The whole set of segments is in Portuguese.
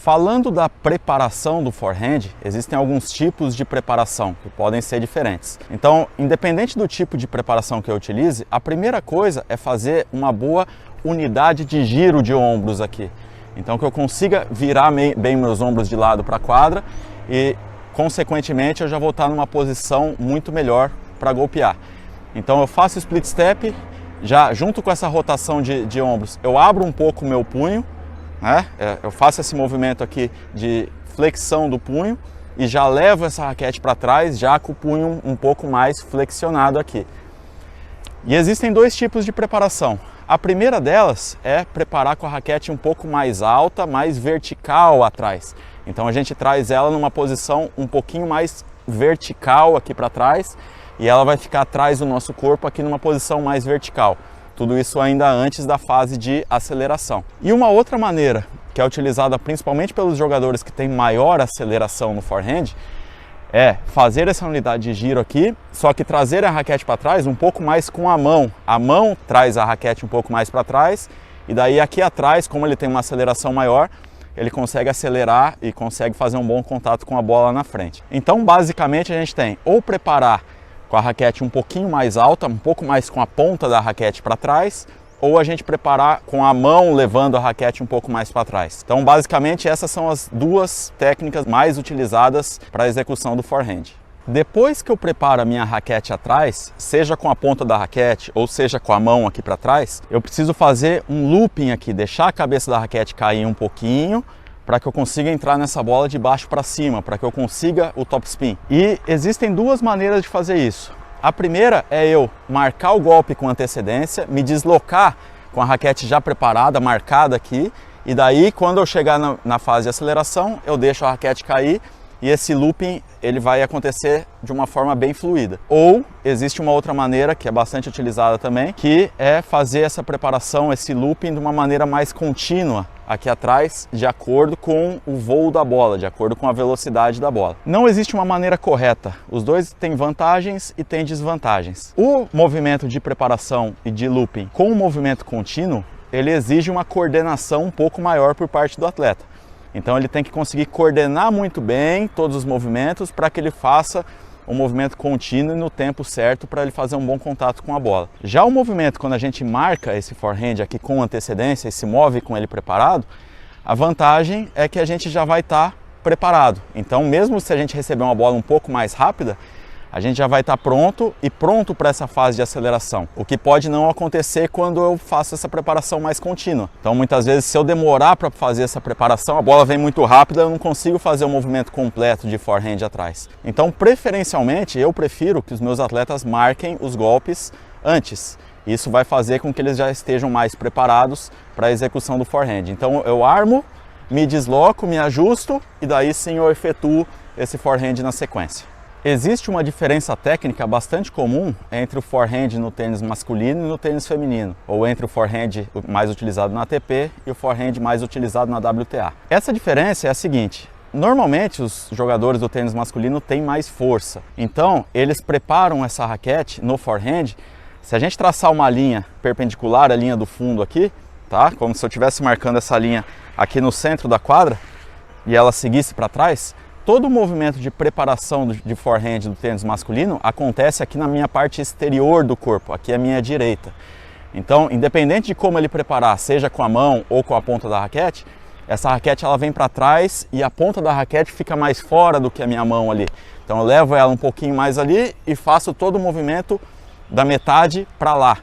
Falando da preparação do forehand, existem alguns tipos de preparação que podem ser diferentes. Então, independente do tipo de preparação que eu utilize, a primeira coisa é fazer uma boa unidade de giro de ombros aqui. Então, que eu consiga virar bem meus ombros de lado para a quadra e, consequentemente, eu já vou estar numa posição muito melhor para golpear. Então, eu faço split step, já junto com essa rotação de ombros, eu abro um pouco o meu punho, né? Eu faço esse movimento aqui de flexão do punho e já levo essa raquete para trás, já com o punho um pouco mais flexionado aqui. E existem dois tipos de preparação. A primeira delas é preparar com a raquete um pouco mais alta, mais vertical atrás. Então a gente traz ela numa posição um pouquinho mais vertical aqui para trás e ela vai ficar atrás do nosso corpo aqui numa posição mais vertical. Tudo isso ainda antes da fase de aceleração. E uma outra maneira, que é utilizada principalmente pelos jogadores que têm maior aceleração no forehand, é fazer essa unidade de giro aqui, só que trazer a raquete para trás um pouco mais com a mão. A mão traz a raquete um pouco mais para trás e daí aqui atrás, como ele tem uma aceleração maior, ele consegue acelerar e consegue fazer um bom contato com a bola na frente. Então, basicamente, a gente tem ou preparar com a raquete um pouquinho mais alta, um pouco mais com a ponta da raquete para trás, ou a gente preparar com a mão levando a raquete um pouco mais para trás. Então, basicamente, essas são as duas técnicas mais utilizadas para a execução do forehand. Depois que eu preparo a minha raquete atrás, seja com a ponta da raquete ou seja com a mão aqui para trás, eu preciso fazer um looping aqui, deixar a cabeça da raquete cair um pouquinho, para que eu consiga entrar nessa bola de baixo para cima, para que eu consiga o topspin. E existem duas maneiras de fazer isso. A primeira é eu marcar o golpe com antecedência, me deslocar com a raquete já preparada, marcada aqui, e daí quando eu chegar na fase de aceleração, eu deixo a raquete cair e esse looping ele vai acontecer de uma forma bem fluida. Ou existe uma outra maneira que é bastante utilizada também, que é fazer essa preparação, esse looping de uma maneira mais contínua aqui atrás, de acordo com o voo da bola, de acordo com a velocidade da bola. Não existe uma maneira correta, os dois têm vantagens e têm desvantagens. O movimento de preparação e de looping com o movimento contínuo, ele exige uma coordenação um pouco maior por parte do atleta. Então ele tem que conseguir coordenar muito bem todos os movimentos para que ele faça um movimento contínuo e no tempo certo para ele fazer um bom contato com a bola. Já o movimento, quando a gente marca esse forehand aqui com antecedência e se move com ele preparado, a vantagem é que a gente já vai estar preparado. Então mesmo se a gente receber uma bola um pouco mais rápida, a gente já vai estar pronto para essa fase de aceleração. O que pode não acontecer quando eu faço essa preparação mais contínua. Então muitas vezes se eu demorar para fazer essa preparação, a bola vem muito rápida, eu não consigo fazer o movimento completo de forehand atrás. Então preferencialmente eu prefiro que os meus atletas marquem os golpes antes. Isso vai fazer com que eles já estejam mais preparados para a execução do forehand. Então eu armo, me desloco, me ajusto e daí sim eu efetuo esse forehand na sequência. Existe uma diferença técnica bastante comum entre o forehand no tênis masculino e no tênis feminino, ou entre o forehand mais utilizado na ATP e o forehand mais utilizado na WTA. Essa diferença é a seguinte: normalmente os jogadores do tênis masculino têm mais força, então eles preparam essa raquete no forehand. Se a gente traçar uma linha perpendicular à linha do fundo aqui, tá? Como se eu estivesse marcando essa linha aqui no centro da quadra e ela seguisse para trás, todo o movimento de preparação de forehand do tênis masculino acontece aqui na minha parte exterior do corpo, aqui à minha direita. Então, independente de como ele preparar, seja com a mão ou com a ponta da raquete, essa raquete ela vem para trás e a ponta da raquete fica mais fora do que a minha mão ali. Então eu levo ela um pouquinho mais ali e faço todo o movimento da metade para lá.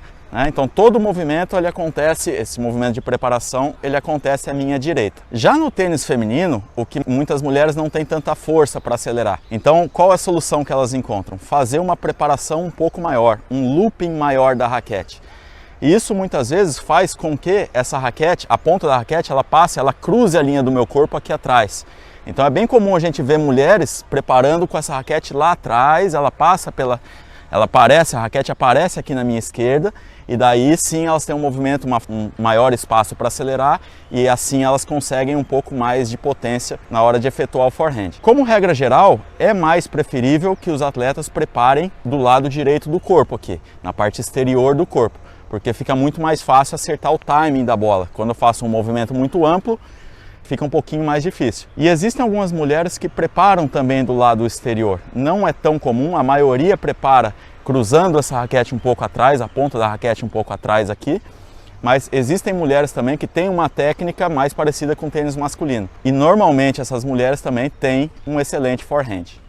Então todo o movimento ele acontece, esse movimento de preparação, ele acontece à minha direita. Já no tênis feminino, o que muitas mulheres não têm tanta força para acelerar. Então qual é a solução que elas encontram? Fazer uma preparação um pouco maior, um looping maior da raquete. E isso muitas vezes faz com que essa raquete, a ponta da raquete, ela cruze a linha do meu corpo aqui atrás. Então é bem comum a gente ver mulheres preparando com essa raquete lá atrás, a raquete aparece aqui na minha esquerda, e daí sim elas têm um movimento, um maior espaço para acelerar, e assim elas conseguem um pouco mais de potência na hora de efetuar o forehand. Como regra geral, é mais preferível que os atletas preparem do lado direito do corpo aqui, na parte exterior do corpo, porque fica muito mais fácil acertar o timing da bola. Quando eu faço um movimento muito amplo, fica um pouquinho mais difícil. E existem algumas mulheres que preparam também do lado exterior. Não é tão comum, a maioria prepara cruzando essa raquete um pouco atrás, a ponta da raquete um pouco atrás aqui, mas existem mulheres também que têm uma técnica mais parecida com o tênis masculino. E normalmente essas mulheres também têm um excelente forehand.